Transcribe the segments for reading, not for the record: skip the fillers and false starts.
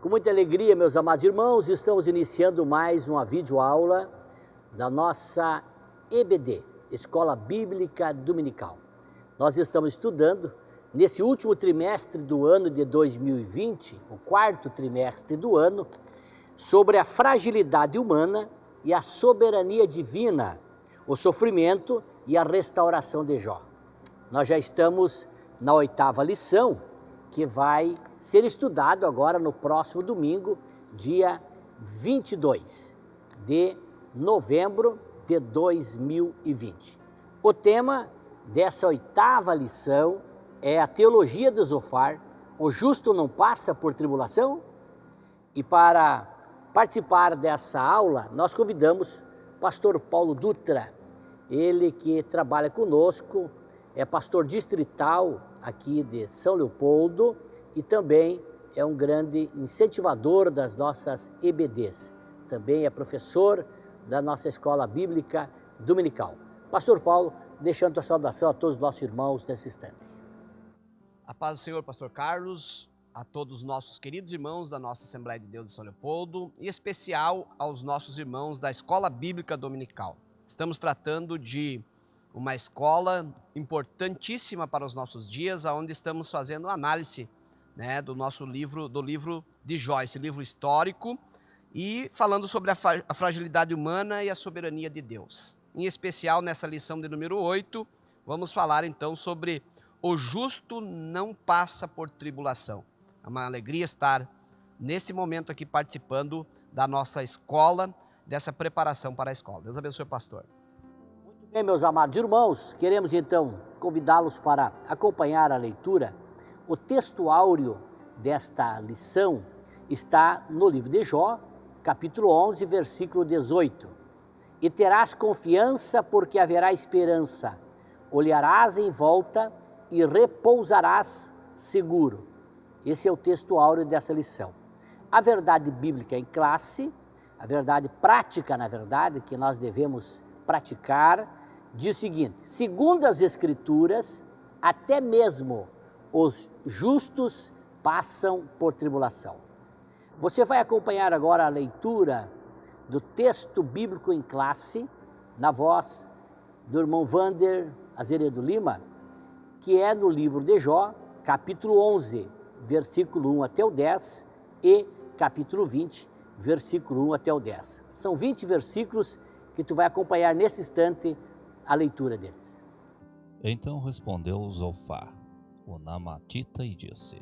Com muita alegria, meus amados irmãos, estamos iniciando mais uma videoaula da nossa EBD, Escola Bíblica Dominical. Nós estamos estudando nesse último trimestre do ano de 2020, o quarto trimestre do ano, sobre a fragilidade humana e a soberania divina, o sofrimento e a restauração de Jó. Nós já estamos na 8ª lição, que vai ser estudado agora no próximo domingo, dia 22 de novembro de 2020. O tema dessa 8ª lição é a teologia de Zofar, o justo não passa por tribulação? E para participar dessa aula, nós convidamos o pastor Paulo Dutra, ele que trabalha conosco, é pastor distrital aqui de São Leopoldo e também é um grande incentivador das nossas EBDs. Também é professor da nossa Escola Bíblica Dominical. Pastor Paulo, deixando a saudação a todos os nossos irmãos nesse instante. A paz do Senhor, pastor Carlos, a todos os nossos queridos irmãos da nossa Assembleia de Deus de São Leopoldo, em especial aos nossos irmãos da Escola Bíblica Dominical. Estamos tratando de uma escola importantíssima para os nossos dias, onde estamos fazendo análise, do nosso livro, do livro de Jó, esse livro histórico, e falando sobre a fragilidade humana e a soberania de Deus. Em especial, nessa lição de número 8, vamos falar então sobre o justo não passa por tribulação. É uma alegria estar nesse momento aqui participando da nossa escola, dessa preparação para a escola. Deus abençoe o pastor. Muito bem, meus amados irmãos, queremos então convidá-los para acompanhar a leitura. O texto áureo desta lição está no livro de Jó, capítulo 11, versículo 18. E terás confiança porque haverá esperança, olharás em volta e repousarás seguro. Esse é o texto áureo dessa lição. A verdade bíblica em classe, a verdade prática, na verdade, que nós devemos praticar, diz o seguinte: segundo as Escrituras, até mesmo os justos passam por tribulação. Você vai acompanhar agora a leitura do texto bíblico em classe, na voz do irmão Wander Azeredo Lima, que é no livro de Jó, capítulo 11, versículo 1 até o 10 e capítulo 20, versículo 1 até o 10. São 20 versículos que tu vai acompanhar nesse instante a leitura deles. Então respondeu Zofar, o Namatita, e disse: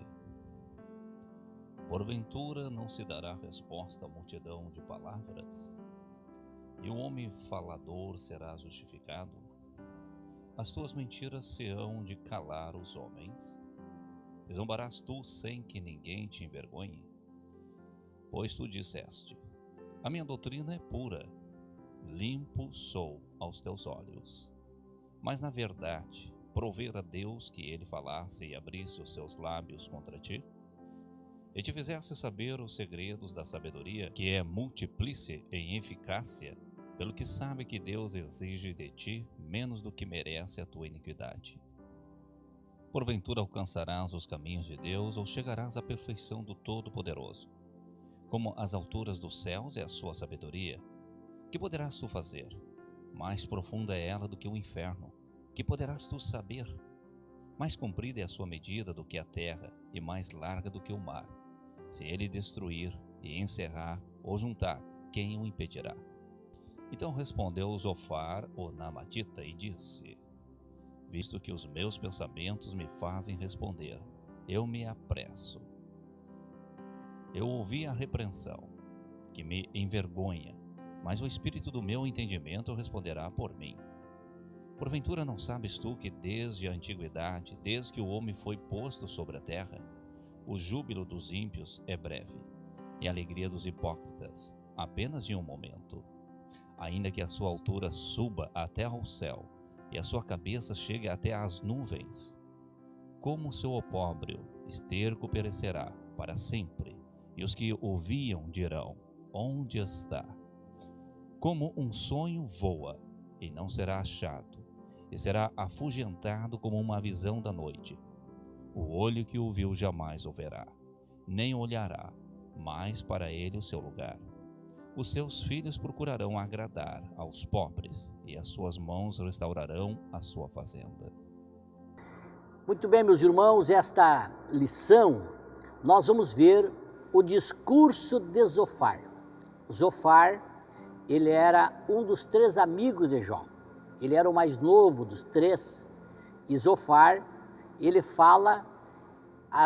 porventura não se dará resposta à multidão de palavras? E o homem falador será justificado? As tuas mentiras se hão de calar os homens? Zombarás tu sem que ninguém te envergonhe? Pois tu disseste: a minha doutrina é pura, limpo sou aos teus olhos. Mas na verdade, provera Deus que ele falasse e abrisse os seus lábios contra ti? E te fizesse saber os segredos da sabedoria, que é multiplice em eficácia, pelo que sabe que Deus exige de ti menos do que merece a tua iniquidade. Porventura alcançarás os caminhos de Deus, ou chegarás à perfeição do Todo-Poderoso? Como as alturas dos céus é a sua sabedoria, que poderás tu fazer? Mais profunda é ela do que o inferno, que poderás tu saber? Mais comprida é a sua medida do que a terra, e mais larga do que o mar. Se ele destruir e encerrar ou juntar, quem o impedirá? Então respondeu Zofar, o Namatita, e disse: visto que os meus pensamentos me fazem responder, eu me apresso. Eu ouvi a repreensão, que me envergonha, mas o espírito do meu entendimento responderá por mim. Porventura não sabes tu que desde a antiguidade, desde que o homem foi posto sobre a terra, o júbilo dos ímpios é breve, e a alegria dos hipócritas apenas de um momento. Ainda que a sua altura suba até ao céu, e a sua cabeça chegue até às nuvens, como o seu opróbrio, esterco perecerá para sempre, e os que ouviam dirão: onde está? Como um sonho voa, e não será achado, e será afugentado como uma visão da noite. O olho que o viu jamais o verá, nem olhará, mais para ele o seu lugar. Os seus filhos procurarão agradar aos pobres, e as suas mãos restaurarão a sua fazenda. Muito bem, meus irmãos, esta lição nós vamos ver o discurso de Zofar. Zofar, ele era um dos 3 amigos de Jó. Ele era o mais novo dos 3. E Zofar, ele fala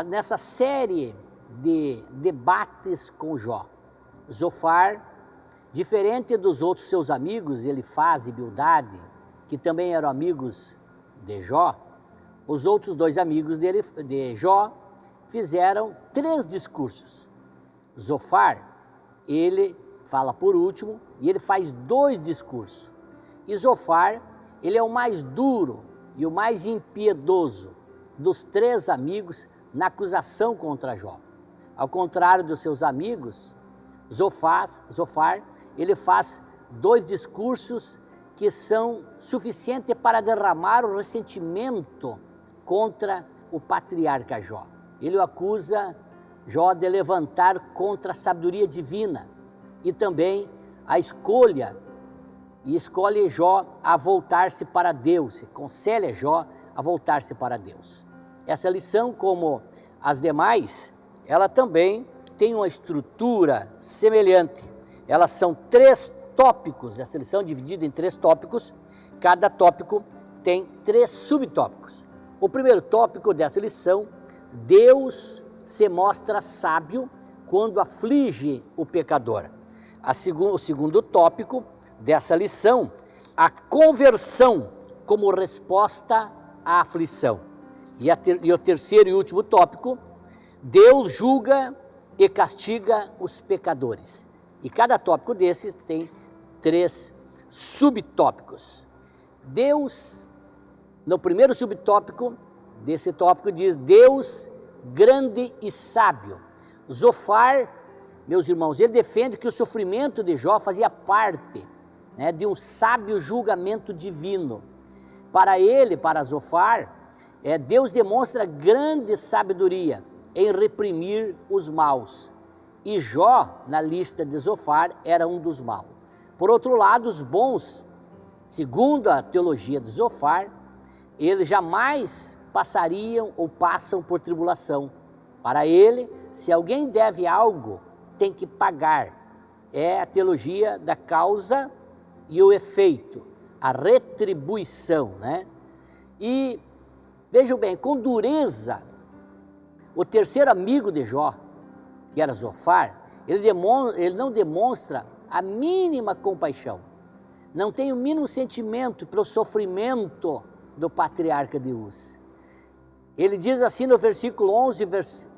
nessa série de debates com Jó. Zofar, diferente dos outros seus amigos, Elifaz e Bildade, que também eram amigos de Jó, os outros 2 amigos de Jó fizeram 3 discursos. Zofar, ele fala por último e ele faz 2 discursos. E Zofar, ele é o mais duro e o mais impiedoso dos 3 amigos na acusação contra Jó. Ao contrário dos seus amigos, Zofar, ele faz 2 discursos que são suficientes para derramar o ressentimento contra o patriarca Jó. Ele o acusa Jó de levantar contra a sabedoria divina e também a escolhe Jó a voltar-se para Deus, aconselha Jó a voltar-se para Deus. Essa lição, como as demais, ela também tem uma estrutura semelhante. Elas são 3 tópicos, essa lição é dividida em 3 tópicos, cada tópico tem 3 subtópicos. O primeiro tópico dessa lição, Deus se mostra sábio quando aflige o pecador. O segundo tópico dessa lição, a conversão como resposta à aflição. E o terceiro e último tópico, Deus julga e castiga os pecadores. E cada tópico desses tem 3 subtópicos. Deus, no primeiro subtópico desse tópico, diz Deus grande e sábio. Zofar, meus irmãos, ele defende que o sofrimento de Jó fazia parte, de um sábio julgamento divino. Para ele, para Zofar, Deus demonstra grande sabedoria em reprimir os maus. E Jó, na lista de Zofar, era um dos maus. Por outro lado, os bons, segundo a teologia de Zofar, eles jamais passariam ou passam por tribulação. Para ele, se alguém deve algo, tem que pagar. É a teologia da causa e o efeito, a retribuição, E vejam bem, com dureza, o terceiro amigo de Jó, que era Zofar, ele não demonstra a mínima compaixão, não tem o mínimo sentimento pelo sofrimento do patriarca de Uz. Ele diz assim no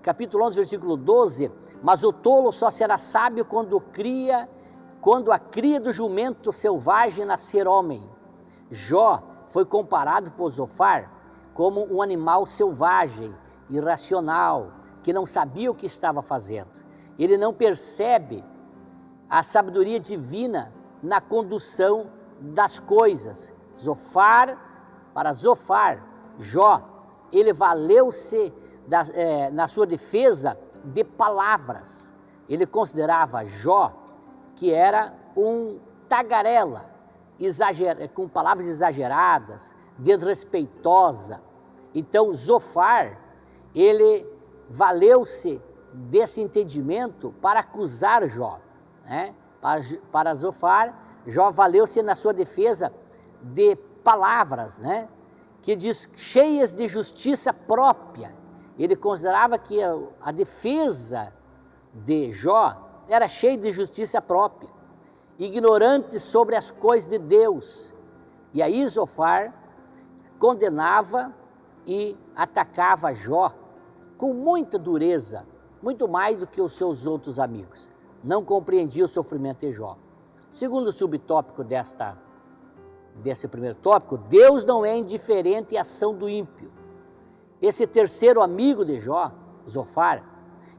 capítulo 11, versículo 12, mas o tolo só será sábio quando a cria do jumento selvagem nascer homem. Jó foi comparado por Zofar como um animal selvagem, irracional, que não sabia o que estava fazendo. Ele não percebe a sabedoria divina na condução das coisas. Para Zofar, Jó, ele valeu-se na sua defesa de palavras. Ele considerava Jó que era um tagarela, com palavras exageradas, desrespeitosa. Então Zofar, ele valeu-se desse entendimento para acusar Jó. Para Zofar, Jó valeu-se na sua defesa de palavras, que diz cheias de justiça própria. Ele considerava que a defesa de Jó era cheia de justiça própria, ignorante sobre as coisas de Deus. E aí Zofar condenava e atacava Jó com muita dureza, muito mais do que os seus outros amigos. Não compreendia o sofrimento de Jó. Segundo subtópico desse primeiro tópico, Deus não é indiferente à ação do ímpio. Esse terceiro amigo de Jó, Zofar,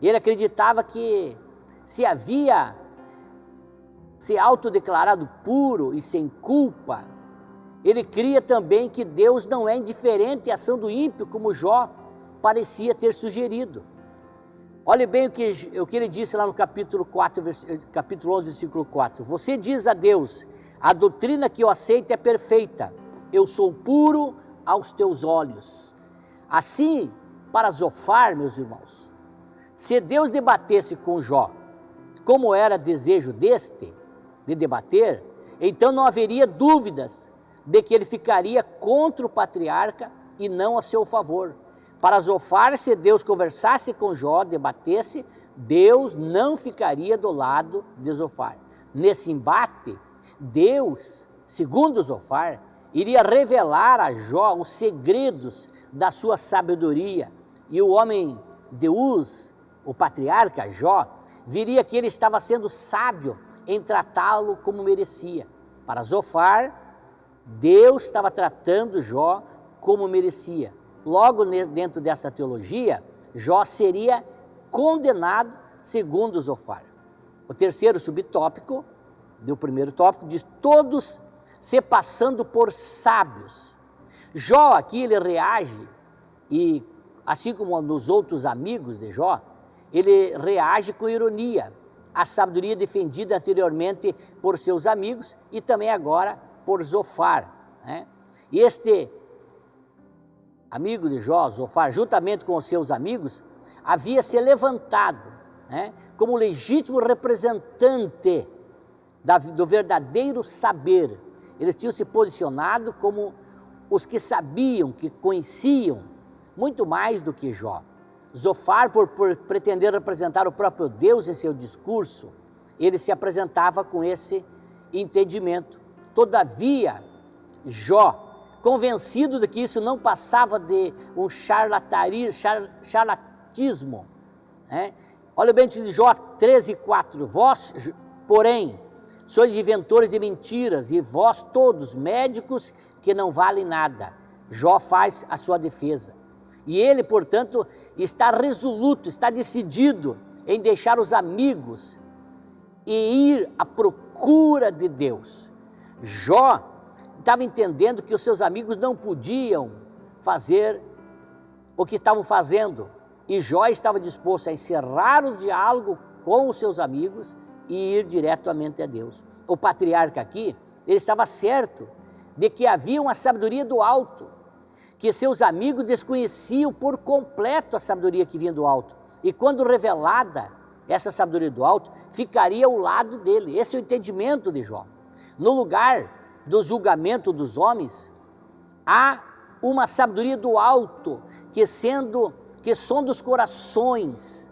ele acreditava que se havia se autodeclarado puro e sem culpa, ele cria também que Deus não é indiferente à ação do ímpio, como Jó parecia ter sugerido. Olhe bem o que ele disse lá no capítulo 11, versículo 4. Você diz a Deus, a doutrina que eu aceito é perfeita, eu sou puro aos teus olhos. Assim, para Zofar, meus irmãos, se Deus debatesse com Jó, como era desejo deste, de debater, então não haveria dúvidas de que ele ficaria contra o patriarca e não a seu favor. Para Zofar, se Deus conversasse com Jó, debatesse, Deus não ficaria do lado de Zofar. Nesse embate, Deus, segundo Zofar, iria revelar a Jó os segredos da sua sabedoria. E o homem de Uz, o patriarca Jó, viria que ele estava sendo sábio em tratá-lo como merecia. Para Zofar, Deus estava tratando Jó como merecia. Logo, dentro dessa teologia, Jó seria condenado segundo Zofar. O terceiro subtópico, do primeiro tópico, diz: todos se passando por sábios. Jó aqui, ele reage, e assim como nos outros amigos de Jó, ele reage com ironia à sabedoria defendida anteriormente por seus amigos e também agora por Zofar, né? E este amigo de Jó, Zofar, juntamente com os seus amigos, havia se levantado, né, como legítimo representante do verdadeiro saber. Eles tinham se posicionado como os que sabiam, que conheciam muito mais do que Jó. Zofar, por pretender representar o próprio Deus em seu discurso, ele se apresentava com esse entendimento. Todavia, Jó, convencido de que isso não passava de um charlatismo, né? Olha bem, diz Jó 13:4, vós, porém, sois inventores de mentiras, e vós todos, médicos que não valem nada. Jó faz a sua defesa. E ele, portanto, está resoluto, está decidido em deixar os amigos e ir à procura de Deus. Jó estava entendendo que os seus amigos não podiam fazer o que estavam fazendo. E Jó estava disposto a encerrar o diálogo com os seus amigos e ir diretamente a Deus. O patriarca aqui, ele estava certo de que havia uma sabedoria do alto, que seus amigos desconheciam por completo a sabedoria que vinha do alto. E quando revelada essa sabedoria do alto, ficaria ao lado dele. Esse é o entendimento de Jó. No lugar do julgamento dos homens, há uma sabedoria do alto, que sonda os corações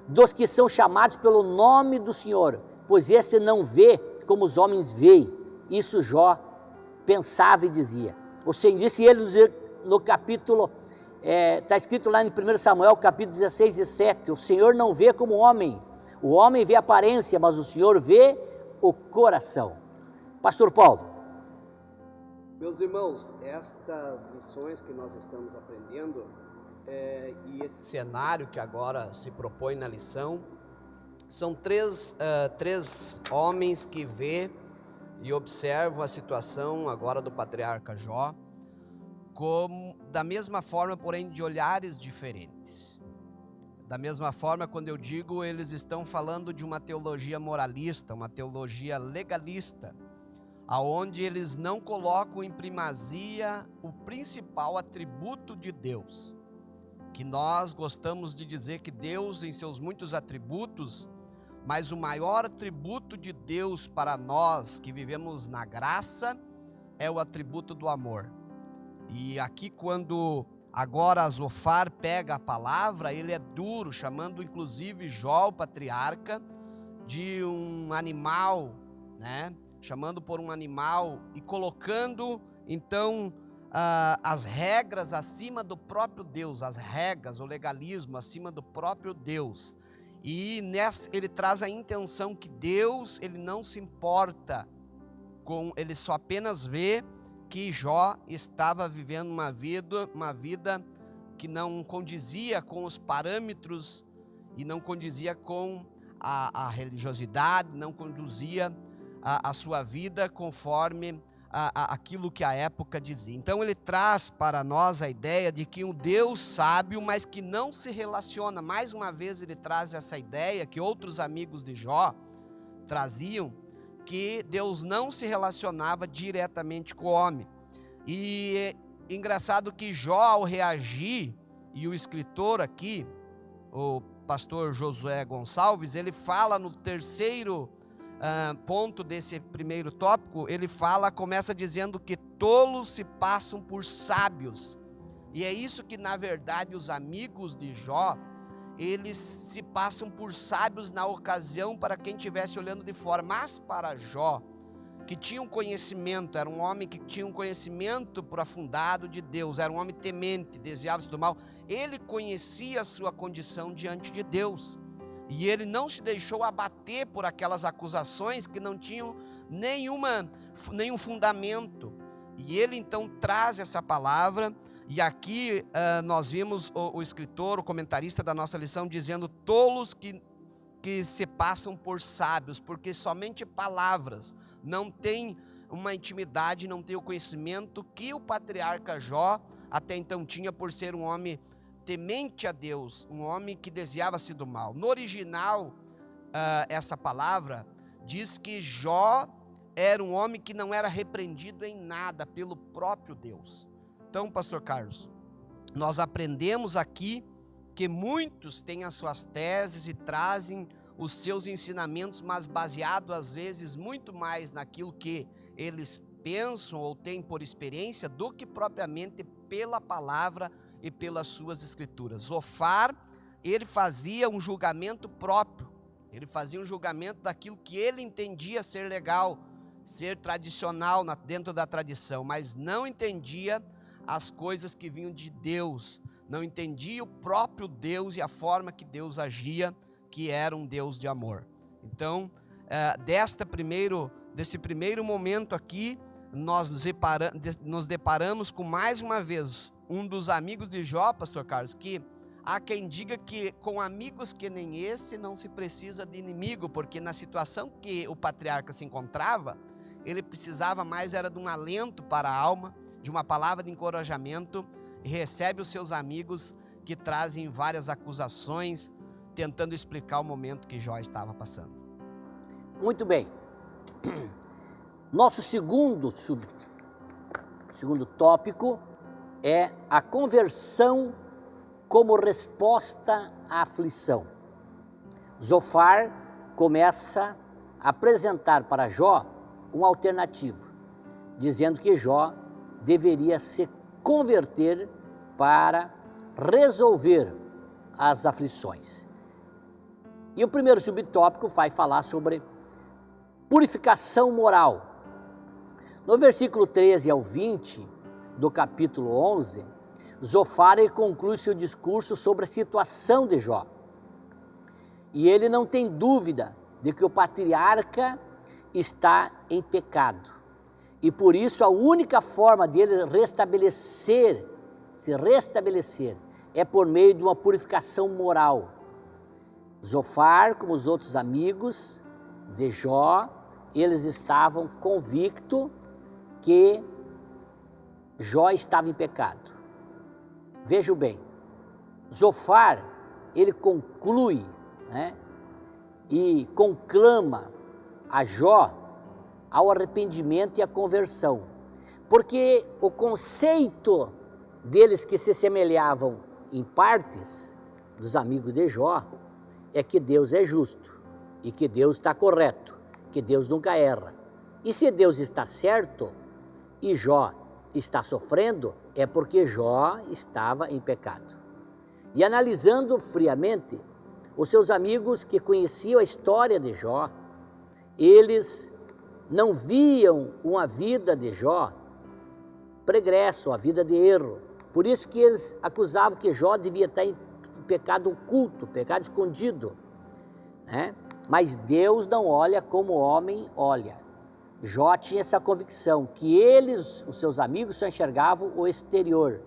dos que são chamados pelo nome do Senhor, pois esse não vê como os homens veem. Isso Jó pensava e dizia. O Senhor disse, ele no capítulo, está escrito lá em 1 Samuel, capítulo 16:7, o Senhor não vê como o homem vê a aparência, mas o Senhor vê o coração. Pastor Paulo. Meus irmãos, estas lições que nós estamos aprendendo e esse cenário que agora se propõe na lição, são três homens que vê e observam a situação agora do patriarca Jó, da mesma forma, porém de olhares diferentes. Da mesma forma, quando eu digo, eles estão falando de uma teologia moralista, uma teologia legalista, aonde eles não colocam em primazia o principal atributo de Deus, que nós gostamos de dizer que Deus, em seus muitos atributos, mas o maior atributo de Deus para nós que vivemos na graça é o atributo do amor. E aqui, quando agora Zofar pega a palavra, ele é duro, chamando inclusive Jó, o patriarca, de um animal, né? Chamando por um animal e colocando então as regras acima do próprio Deus, as regras, o legalismo acima do próprio Deus. E nessa ele traz a intenção que Deus, ele não se importa com, ele só apenas vê que Jó estava vivendo uma vida que não condizia com os parâmetros e não condizia com a religiosidade, não conduzia a sua vida conforme aquilo que a época dizia. Então ele traz para nós a ideia de que um Deus sábio, mas que não se relaciona. Mais uma vez ele traz essa ideia que outros amigos de Jó traziam, que Deus não se relacionava diretamente com o homem. E é engraçado que Jó, ao reagir, e o escritor aqui, o pastor Josué Gonçalves, ele fala no terceiro ponto desse primeiro tópico, ele começa dizendo que tolos se passam por sábios. E é isso que, na verdade, os amigos de Jó, eles se passam por sábios na ocasião para quem estivesse olhando de fora. Mas para Jó, que tinha um conhecimento, era um homem que tinha um conhecimento aprofundado de Deus, era um homem temente, desviava-se do mal, ele conhecia a sua condição diante de Deus. E ele não se deixou abater por aquelas acusações que não tinham nenhum fundamento. E ele então traz essa palavra. E aqui nós vimos o escritor, o comentarista da nossa lição, dizendo tolos que se passam por sábios, porque somente palavras não tem uma intimidade, não tem o conhecimento que o patriarca Jó até então tinha, por ser um homem temente a Deus, um homem que desviava-se do mal. No original, essa palavra diz que Jó era um homem que não era repreendido em nada pelo próprio Deus. Então, pastor Carlos, nós aprendemos aqui que muitos têm as suas teses e trazem os seus ensinamentos, mas baseado às vezes muito mais naquilo que eles pensam ou têm por experiência do que propriamente pela palavra e pelas suas escrituras. Zofar, ele fazia um julgamento próprio, ele fazia um julgamento daquilo que ele entendia ser legal, ser tradicional dentro da tradição, mas não entendia as coisas que vinham de Deus, não entendia o próprio Deus e a forma que Deus agia, que era um Deus de amor. Então, desse primeiro momento aqui, nós nos deparamos com, mais uma vez, um dos amigos de Jó, pastor Carlos, que há quem diga que com amigos que nem esse não se precisa de inimigo, porque na situação que o patriarca se encontrava, ele precisava mais era de um alento para a alma, de uma palavra de encorajamento, e recebe os seus amigos que trazem várias acusações, tentando explicar o momento que Jó estava passando. Muito bem. Nosso segundo tópico é a conversão como resposta à aflição. Zofar começa a apresentar para Jó uma alternativa, dizendo que Jó deveria se converter para resolver as aflições. E o primeiro subtópico vai falar sobre purificação moral. No versículo 13 ao 20 do capítulo 11, Zofar conclui seu discurso sobre a situação de Jó. E ele não tem dúvida de que o patriarca está em pecado. E por isso a única forma dele se restabelecer, é por meio de uma purificação moral. Zofar, como os outros amigos de Jó, eles estavam convictos que Jó estava em pecado. Veja bem, Zofar, ele conclui, e conclama a Jó ao arrependimento e à conversão, porque o conceito deles que se semelhavam em partes, dos amigos de Jó, é que Deus é justo e que Deus está correto, que Deus nunca erra. E se Deus está certo e Jó está sofrendo, é porque Jó estava em pecado. E analisando friamente, os seus amigos que conheciam a história de Jó, eles não viam uma vida de Jó pregresso, uma vida de erro. Por isso que eles acusavam que Jó devia estar em pecado oculto, pecado escondido. Mas Deus não olha como o homem olha. Jó tinha essa convicção que eles, os seus amigos, só enxergavam o exterior,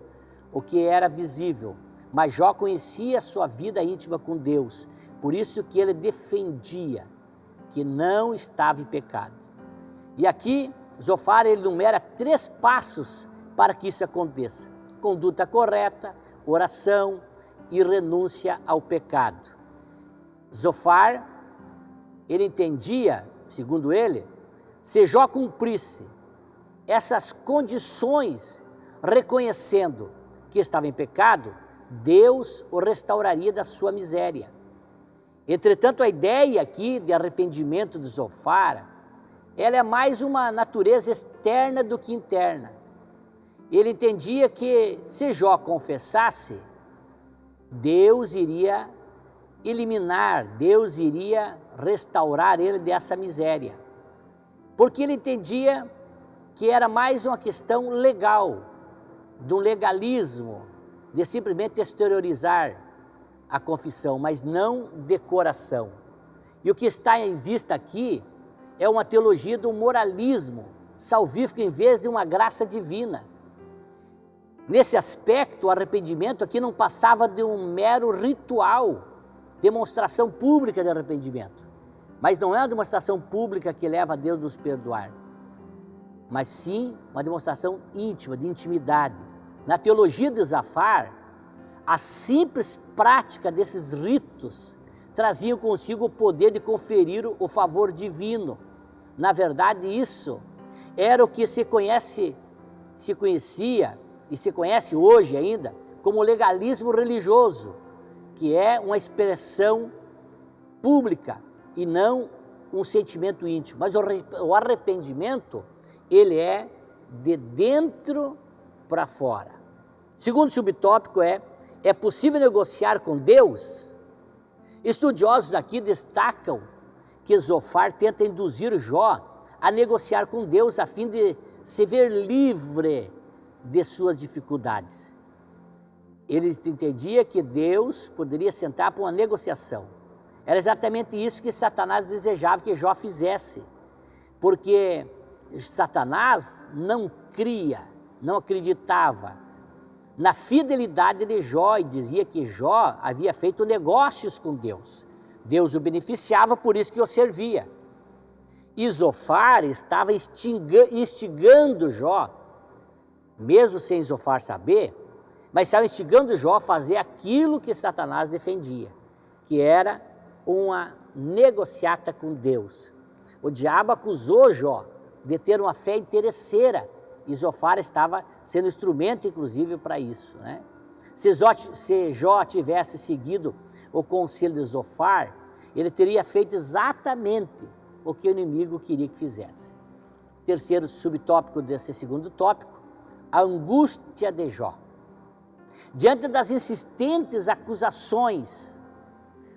o que era visível. Mas Jó conhecia a sua vida íntima com Deus. Por isso que ele defendia que não estava em pecado. E aqui Zofar, ele enumera 3 passos para que isso aconteça: conduta correta, oração e renúncia ao pecado. Zofar, ele entendia, segundo ele, se Jó cumprisse essas condições, reconhecendo que estava em pecado, Deus o restauraria da sua miséria. Entretanto, a ideia aqui de arrependimento de Zofar, ela é mais uma natureza externa do que interna. Ele entendia que se Jó confessasse, Deus iria eliminar, Deus iria restaurar ele dessa miséria. Porque ele entendia que era mais uma questão legal, de um legalismo, de simplesmente exteriorizar a confissão, mas não de coração. E o que está em vista aqui é uma teologia do moralismo salvífico em vez de uma graça divina. Nesse aspecto, o arrependimento aqui não passava de um mero ritual, demonstração pública de arrependimento. Mas não é uma demonstração pública que leva a Deus nos perdoar, mas sim uma demonstração íntima, de intimidade. Na teologia de Zofar, a simples prática desses ritos traziam consigo o poder de conferir o favor divino. Na verdade, isso era o que se conhecia e se conhece hoje ainda como legalismo religioso, que é uma expressão pública e não um sentimento íntimo. Mas o arrependimento, ele é de dentro para fora. Segundo subtópico é possível negociar com Deus? Estudiosos aqui destacam que Zofar tenta induzir Jó a negociar com Deus a fim de se ver livre de suas dificuldades. Ele entendia que Deus poderia sentar para uma negociação. Era exatamente isso que Satanás desejava que Jó fizesse, porque Satanás não cria, não acreditava na fidelidade de Jó e dizia que Jó havia feito negócios com Deus. Deus o beneficiava, por isso que o servia. E Zofar estava instigando Jó, mesmo sem Zofar saber, mas estava instigando Jó a fazer aquilo que Satanás defendia, que era uma negociata com Deus. O diabo acusou Jó de ter uma fé interesseira, e Zofar estava sendo instrumento, inclusive, para isso, né? Se Jó tivesse seguido o conselho de Zofar, ele teria feito exatamente o que o inimigo queria que fizesse. Terceiro subtópico desse segundo tópico, a angústia de Jó. Diante das insistentes acusações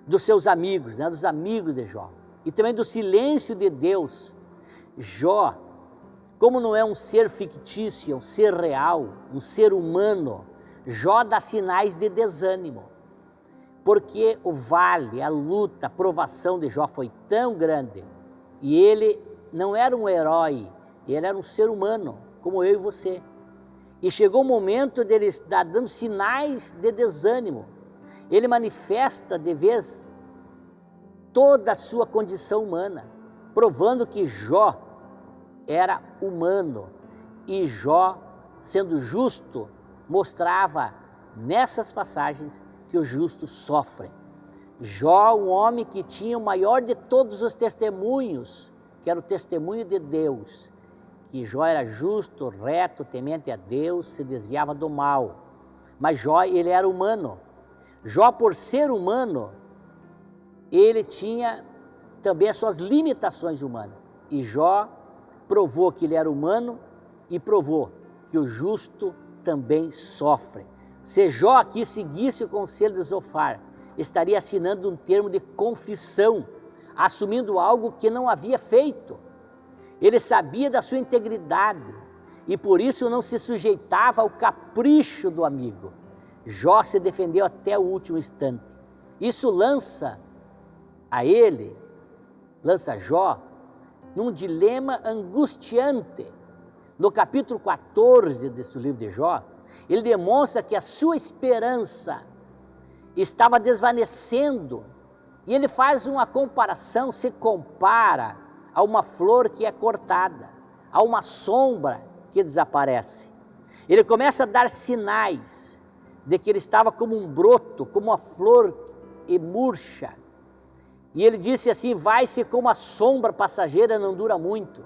dos seus amigos, né, dos amigos de Jó, e também do silêncio de Deus, Jó, como não é um ser fictício, é um ser real, um ser humano, Jó dá sinais de desânimo, porque o vale, a luta, a provação de Jó foi tão grande, e ele não era um herói, ele era um ser humano, como eu e você. E chegou o momento dele estar dando sinais de desânimo. Ele manifesta de vez toda a sua condição humana, provando que Jó era humano. E Jó, sendo justo, mostrava nessas passagens que o justo sofre. Jó, um homem que tinha o maior de todos os testemunhos, que era o testemunho de Deus, que Jó era justo, reto, temente a Deus, se desviava do mal. Mas Jó, ele era humano. Jó, por ser humano, ele tinha também as suas limitações humanas. E Jó provou que ele era humano e provou que o justo também sofre. Se Jó aqui seguisse o conselho de Zofar, estaria assinando um termo de confissão, assumindo algo que não havia feito. Ele sabia da sua integridade e por isso não se sujeitava ao capricho do amigo. Jó se defendeu até o último instante. Isso lança Jó num dilema angustiante. No capítulo 14 deste livro de Jó, ele demonstra que a sua esperança estava desvanecendo e ele faz uma comparação, se compara a uma flor que é cortada, há uma sombra que desaparece. Ele começa a dar sinais de que ele estava como um broto, como uma flor e murcha. E ele disse assim: vai-se como a sombra passageira, não dura muito.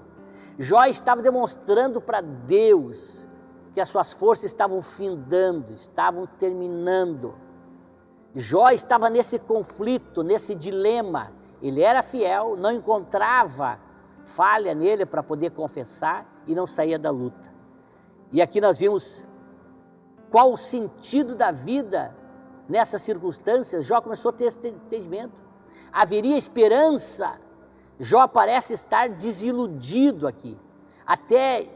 Jó estava demonstrando para Deus que as suas forças estavam findando, estavam terminando. Jó estava nesse conflito, nesse dilema. Ele era fiel, não encontrava falha nele para poder confessar e não saía da luta. E aqui nós vimos qual o sentido da vida nessas circunstâncias. Jó começou a ter esse entendimento. Haveria esperança. Jó parece estar desiludido aqui.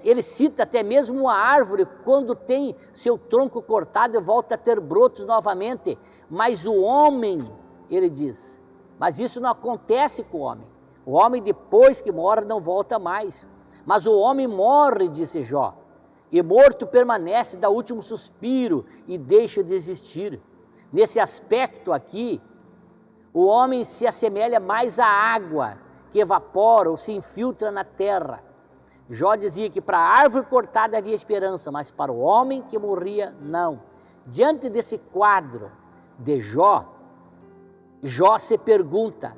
Ele cita até mesmo uma árvore, quando tem seu tronco cortado, volta a ter brotos novamente. Mas o homem, ele diz, mas isso não acontece com o homem. O homem, depois que morre, não volta mais. Mas o homem morre, disse Jó, e morto permanece, dá último suspiro e deixa de existir. Nesse aspecto aqui, o homem se assemelha mais à água que evapora ou se infiltra na terra. Jó dizia que para a árvore cortada havia esperança, mas para o homem que morria, não. Diante desse quadro de Jó, Jó se pergunta,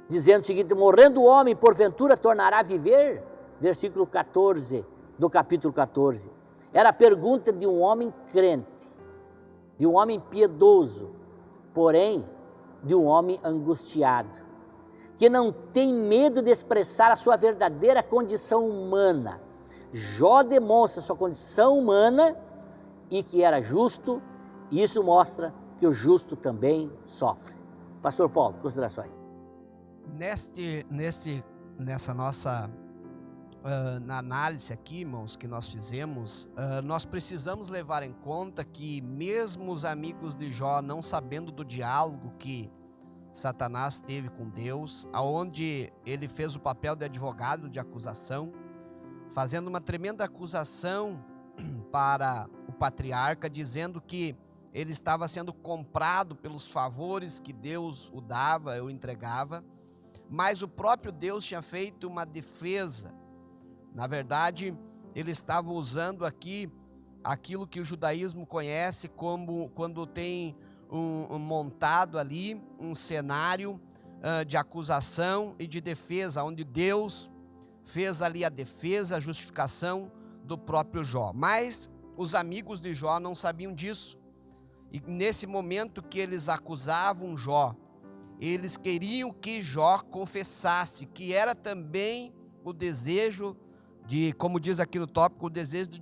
dizendo o seguinte: morrendo o homem, porventura tornará a viver? Versículo 14 do capítulo 14. Era a pergunta de um homem crente, de um homem piedoso, porém de um homem angustiado, que não tem medo de expressar a sua verdadeira condição humana. Jó demonstra sua condição humana e que era justo, e isso mostra que o justo também sofre. Pastor Paulo, considerações. Nessa nossa na análise aqui, irmãos, que nós fizemos, nós precisamos levar em conta que mesmo os amigos de Jó, não sabendo do diálogo que Satanás teve com Deus, aonde ele fez o papel de advogado de acusação, fazendo uma tremenda acusação para o patriarca, dizendo que ele estava sendo comprado pelos favores que Deus o dava, o entregava, mas o próprio Deus tinha feito uma defesa. Na verdade, ele estava usando aqui aquilo que o judaísmo conhece como quando tem montado ali um cenário de acusação e de defesa, onde Deus fez ali a defesa, a justificação do próprio Jó. Mas os amigos de Jó não sabiam disso. E nesse momento que eles acusavam Jó, eles queriam que Jó confessasse, que era também o desejo de, como diz aqui no tópico, o desejo do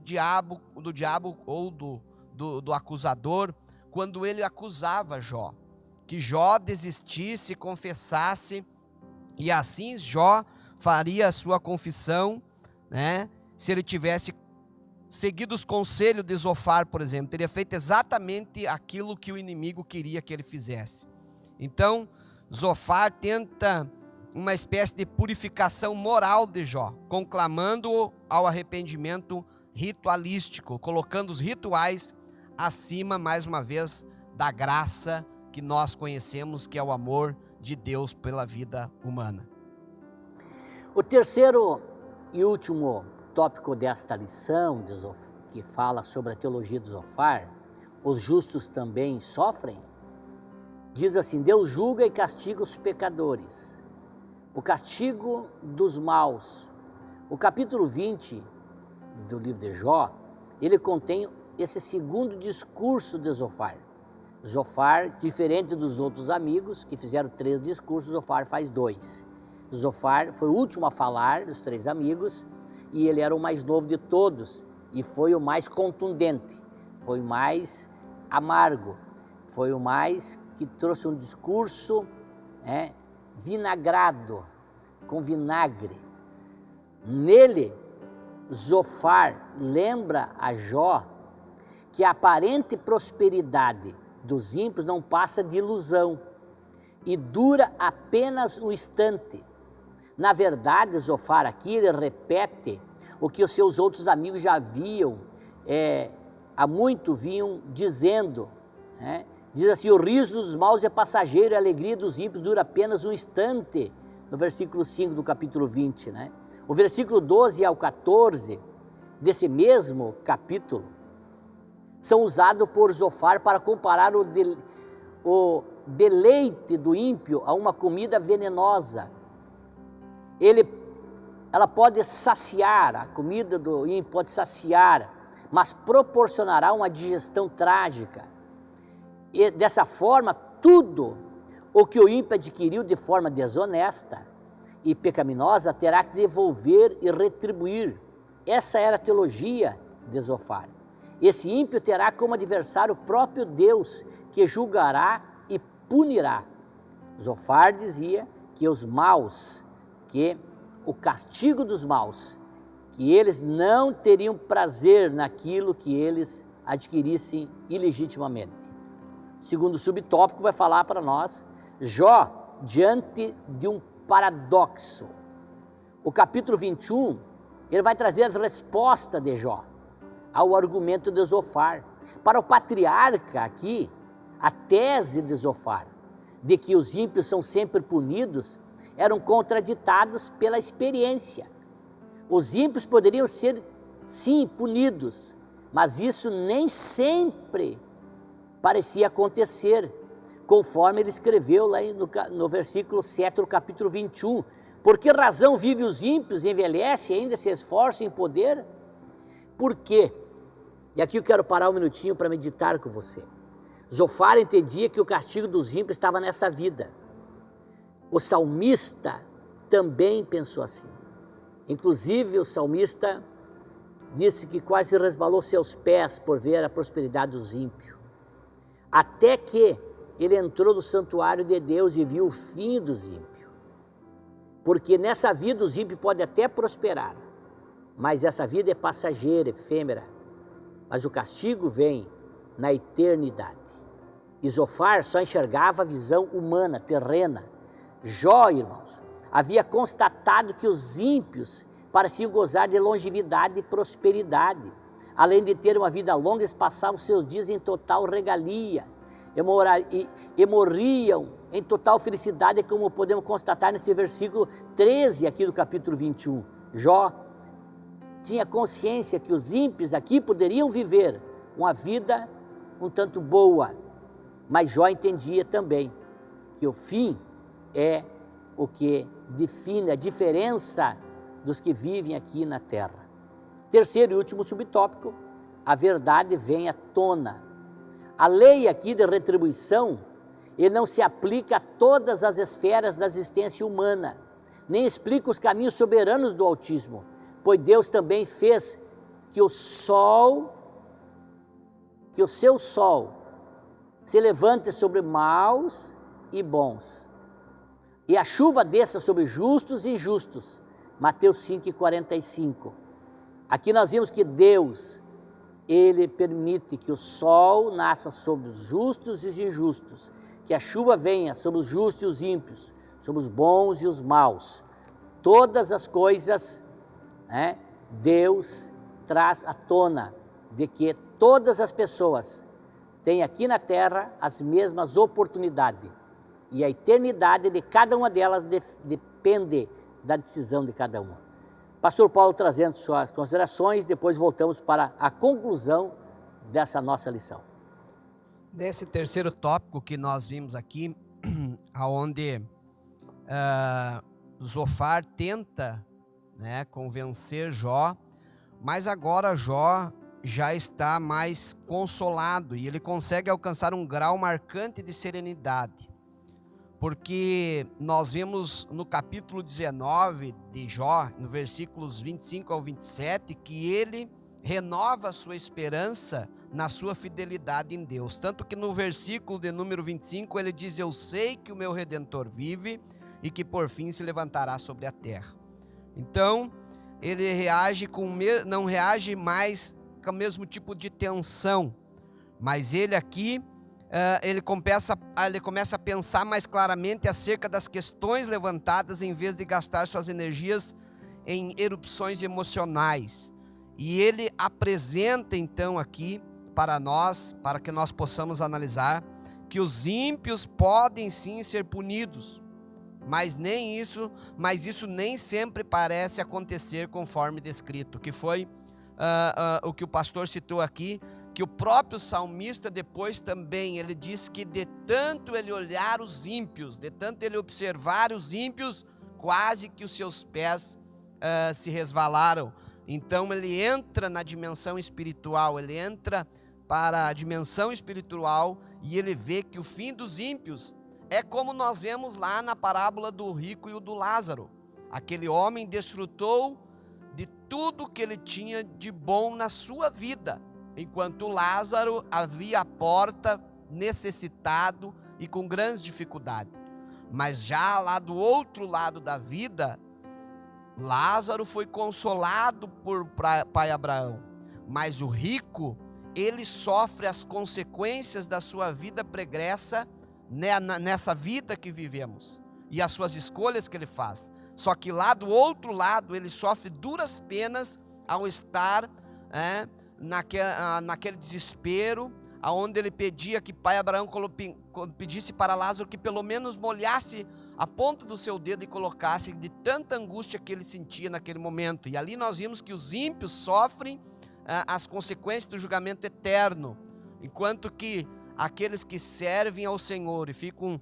diabo ou do acusador, quando ele acusava Jó, que Jó desistisse, confessasse, e assim Jó faria a sua confissão, né? Se ele tivesse seguido os conselhos de Zofar, por exemplo, teria feito exatamente aquilo que o inimigo queria que ele fizesse. Então, Zofar tenta uma espécie de purificação moral de Jó, conclamando-o ao arrependimento ritualístico, colocando os rituais acima, mais uma vez, da graça que nós conhecemos, que é o amor de Deus pela vida humana. O terceiro e último tópico desta lição, que fala sobre a teologia de Zofar, os justos também sofrem, diz assim: Deus julga e castiga os pecadores. O castigo dos maus. O capítulo 20 do livro de Jó, ele contém esse segundo discurso de Zofar. Zofar, diferente dos outros amigos, que fizeram 3 discursos, Zofar faz 2. Zofar foi o último a falar dos 3 amigos, e ele era o mais novo de todos, e foi o mais contundente, foi o mais amargo, foi o mais que trouxe um discurso vinagrado, com vinagre. Nele, Zofar lembra a Jó que a aparente prosperidade dos ímpios não passa de ilusão e dura apenas um instante. Na verdade, Zofar aqui ele repete o que os seus outros amigos já haviam, há muito vinham dizendo, Diz assim: o riso dos maus é passageiro, a alegria dos ímpios dura apenas um instante, no versículo 5 do capítulo 20, O versículo 12 ao 14 desse mesmo capítulo são usados por Zofar para comparar o deleite do ímpio a uma comida venenosa. Ela pode saciar, a comida do ímpio pode saciar, mas proporcionará uma digestão trágica. E dessa forma, tudo o que o ímpio adquiriu de forma desonesta e pecaminosa terá que devolver e retribuir. Essa era a teologia de Zofar. Esse ímpio terá como adversário o próprio Deus, que julgará e punirá. Zofar dizia que os maus, que o castigo dos maus, que eles não teriam prazer naquilo que eles adquirissem ilegitimamente. Segundo subtópico vai falar para nós, Jó diante de um paradoxo. O capítulo 21, ele vai trazer as respostas de Jó ao argumento de Zofar. Para o patriarca aqui, a tese de Zofar, de que os ímpios são sempre punidos, eram contraditados pela experiência. Os ímpios poderiam ser, sim, punidos, mas isso nem sempre parecia acontecer, conforme ele escreveu lá no versículo 7 do capítulo 21. Por que razão vivem os ímpios, envelhecem e ainda se esforçam em poder? Por quê? E aqui eu quero parar um minutinho para meditar com você. Zofar entendia que o castigo dos ímpios estava nessa vida. O salmista também pensou assim. Inclusive o salmista disse que quase resbalou seus pés por ver a prosperidade dos ímpios. Até que ele entrou no santuário de Deus e viu o fim dos ímpios. Porque nessa vida os ímpios podem até prosperar, mas essa vida é passageira, efêmera. Mas o castigo vem na eternidade. E Zofar só enxergava a visão humana, terrena. Jó, irmãos, havia constatado que os ímpios pareciam gozar de longevidade e prosperidade. Além de ter uma vida longa, eles passavam seus dias em total regalia e morriam em total felicidade, como podemos constatar nesse versículo 13 aqui do capítulo 21. Jó tinha consciência que os ímpios aqui poderiam viver uma vida um tanto boa, mas Jó entendia também que o fim é o que define a diferença dos que vivem aqui na terra. Terceiro e último subtópico, a verdade vem à tona. A lei aqui de retribuição, ele não se aplica a todas as esferas da existência humana, nem explica os caminhos soberanos do Altíssimo, pois Deus também fez que o seu sol se levante sobre maus e bons, e a chuva desça sobre justos e injustos. Mateus 5,45. Aqui nós vimos que Deus, ele permite que o sol nasça sobre os justos e os injustos, que a chuva venha sobre os justos e os ímpios, sobre os bons e os maus. Todas as coisas, Deus traz à tona de que todas as pessoas têm aqui na terra as mesmas oportunidades. E a eternidade de cada uma delas depende da decisão de cada uma. Pastor Paulo trazendo suas considerações, depois voltamos para a conclusão dessa nossa lição. Nesse terceiro tópico que nós vimos aqui, onde Zofar tenta convencer Jó, mas agora Jó já está mais consolado e ele consegue alcançar um grau marcante de serenidade. Porque nós vemos no capítulo 19 de Jó, no versículos 25 ao 27, que ele renova a sua esperança na sua fidelidade em Deus. Tanto que no versículo de número 25 ele diz: eu sei que o meu Redentor vive e que por fim se levantará sobre a terra. Então ele não reage mais com o mesmo tipo de tensão, mas ele aqui ele começa a pensar mais claramente acerca das questões levantadas, em vez de gastar suas energias em erupções emocionais. E ele apresenta então aqui para nós, para que nós possamos analisar, que os ímpios podem sim ser punidos, Mas isso nem sempre parece acontecer conforme descrito, que foi o que o pastor citou aqui, que o próprio salmista depois também, ele diz que de tanto ele olhar os ímpios, de tanto ele observar os ímpios, quase que os seus pés se resvalaram. Então ele entra na dimensão espiritual, ele entra para a dimensão espiritual e ele vê que o fim dos ímpios é como nós vemos lá na parábola do rico e o do Lázaro. Aquele homem desfrutou de tudo que ele tinha de bom na sua vida, enquanto Lázaro havia à porta, necessitado e com grandes dificuldades. Mas já lá do outro lado da vida, Lázaro foi consolado por pai Abraão, mas o rico, ele sofre as consequências da sua vida pregressa nessa vida que vivemos e as suas escolhas que ele faz. Só que lá do outro lado ele sofre duras penas ao estar naquele desespero, aonde ele pedia que pai Abraão pedisse para Lázaro que pelo menos molhasse a ponta do seu dedo e colocasse, de tanta angústia que ele sentia naquele momento. E ali nós vimos que os ímpios sofrem as consequências do julgamento eterno, enquanto que aqueles que servem ao Senhor e ficam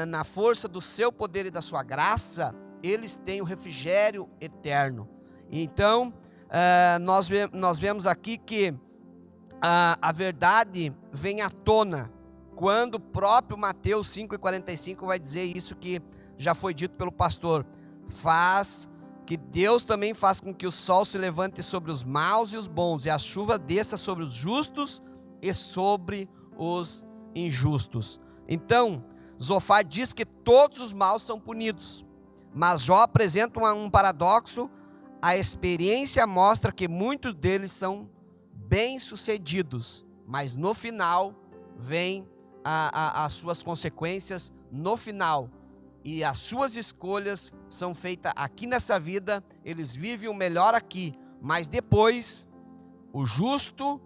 na força do seu poder e da sua graça, eles têm o refrigério eterno. Então, nós vemos aqui que a verdade vem à tona, quando o próprio Mateus 5,45 vai dizer isso que já foi dito pelo pastor, que Deus também faz com que o sol se levante sobre os maus e os bons, e a chuva desça sobre os justos e sobre os injustos. Então, Zofar diz que todos os maus são punidos, mas Jó apresenta um paradoxo. A experiência mostra que muitos deles são bem-sucedidos, mas no final vem as suas consequências no final, e as suas escolhas são feitas aqui nessa vida. Eles vivem o melhor aqui, mas depois o justo,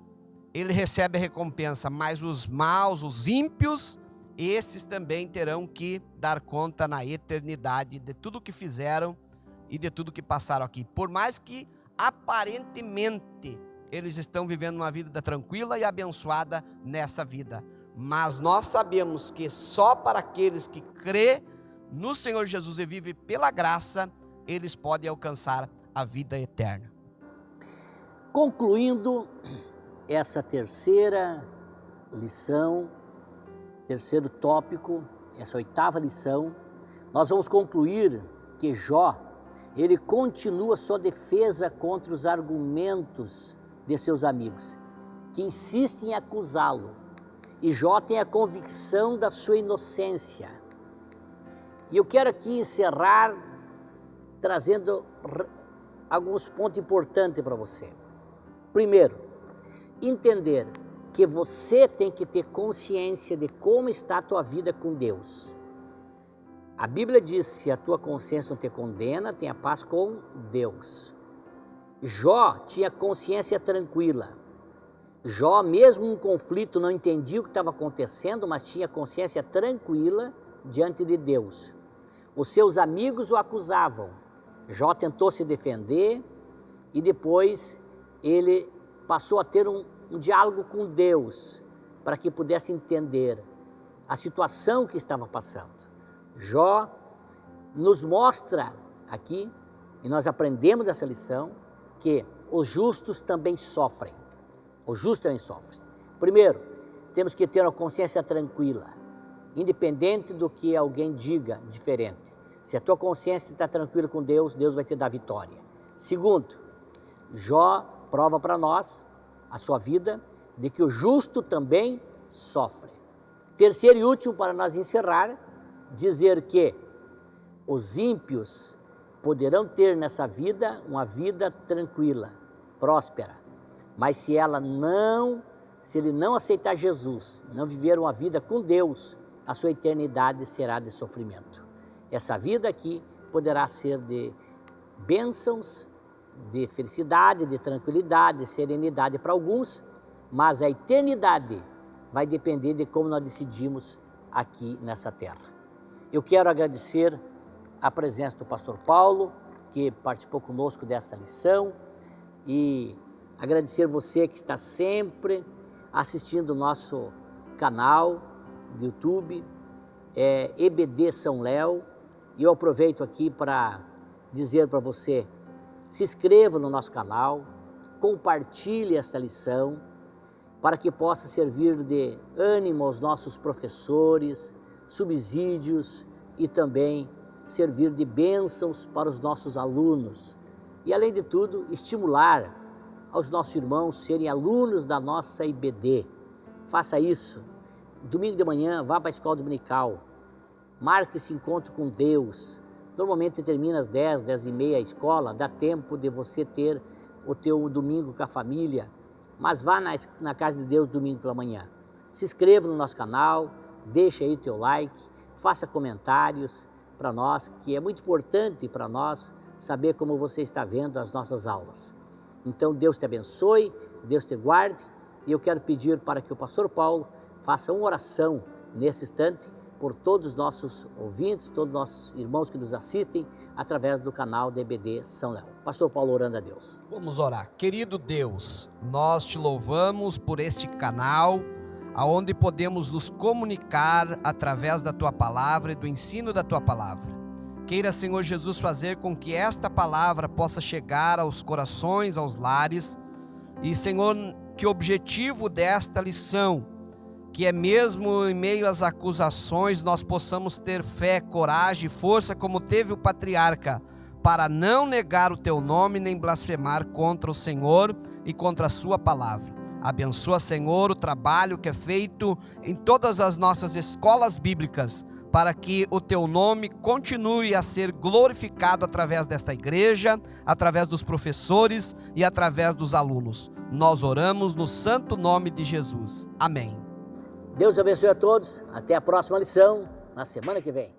ele recebe a recompensa, mas os maus, os ímpios, esses também terão que dar conta na eternidade de tudo que fizeram e de tudo que passaram aqui. Por mais que aparentemente eles estão vivendo uma vida tranquila e abençoada nessa vida, mas nós sabemos que só para aqueles que crê no Senhor Jesus e vivem pela graça, eles podem alcançar a vida eterna. Concluindo essa terceira lição, terceiro tópico, essa oitava lição, nós vamos concluir que Jó, ele continua sua defesa contra os argumentos de seus amigos, que insistem em acusá-lo. E Jó tem a convicção da sua inocência. E eu quero aqui encerrar trazendo alguns pontos importantes para você. Primeiro, entender que você tem que ter consciência de como está a tua vida com Deus. A Bíblia diz: se a tua consciência não te condena, tenha paz com Deus. Jó tinha consciência tranquila. Jó, mesmo em conflito, não entendia o que estava acontecendo, mas tinha consciência tranquila diante de Deus. Os seus amigos o acusavam. Jó tentou se defender e depois ele passou a ter um diálogo com Deus para que pudesse entender a situação que estava passando. Jó nos mostra aqui, e nós aprendemos dessa lição, que os justos também sofrem. O justo também sofre. Primeiro, temos que ter uma consciência tranquila, independente do que alguém diga diferente. Se a tua consciência está tranquila com Deus, Deus vai te dar vitória. Segundo, Jó prova para nós, a sua vida, de que o justo também sofre. Terceiro e último, para nós encerrar, dizer que os ímpios poderão ter nessa vida uma vida tranquila, próspera, mas se ele não aceitar Jesus, não viver uma vida com Deus, a sua eternidade será de sofrimento. Essa vida aqui poderá ser de bênçãos, de felicidade, de tranquilidade, de serenidade para alguns, mas a eternidade vai depender de como nós decidimos aqui nessa terra. Eu quero agradecer a presença do pastor Paulo, que participou conosco dessa lição, e agradecer você que está sempre assistindo o nosso canal do YouTube, EBD São Léo, e eu aproveito aqui para dizer para você, se inscreva no nosso canal, compartilhe essa lição, para que possa servir de ânimo aos nossos professores, subsídios e também servir de bênçãos para os nossos alunos. E além de tudo, estimular aos nossos irmãos serem alunos da nossa IBD. Faça isso. Domingo de manhã, vá para a escola dominical. Marque esse encontro com Deus. Normalmente termina às 10, 10h30 a escola, dá tempo de você ter o teu domingo com a família. Mas vá na casa de Deus domingo pela manhã. Se inscreva no nosso canal, deixe aí o teu like, faça comentários para nós, que é muito importante para nós saber como você está vendo as nossas aulas. Então Deus te abençoe, Deus te guarde, e eu quero pedir para que o pastor Paulo faça uma oração nesse instante por todos os nossos ouvintes, todos os nossos irmãos que nos assistem através do canal da EBD São Léo. Pastor Paulo orando a Deus. Vamos orar. Querido Deus, nós te louvamos por este canal, aonde podemos nos comunicar através da Tua Palavra e do ensino da Tua Palavra. Queira, Senhor Jesus, fazer com que esta palavra possa chegar aos corações, aos lares, e, Senhor, que o objetivo desta lição, que é mesmo em meio às acusações, nós possamos ter fé, coragem e força como teve o patriarca, para não negar o Teu nome nem blasfemar contra o Senhor e contra a Sua palavra. Abençoa, Senhor, o trabalho que é feito em todas as nossas escolas bíblicas, para que o Teu nome continue a ser glorificado através desta igreja, através dos professores e através dos alunos. Nós oramos no santo nome de Jesus. Amém. Deus abençoe a todos. Até a próxima lição, na semana que vem.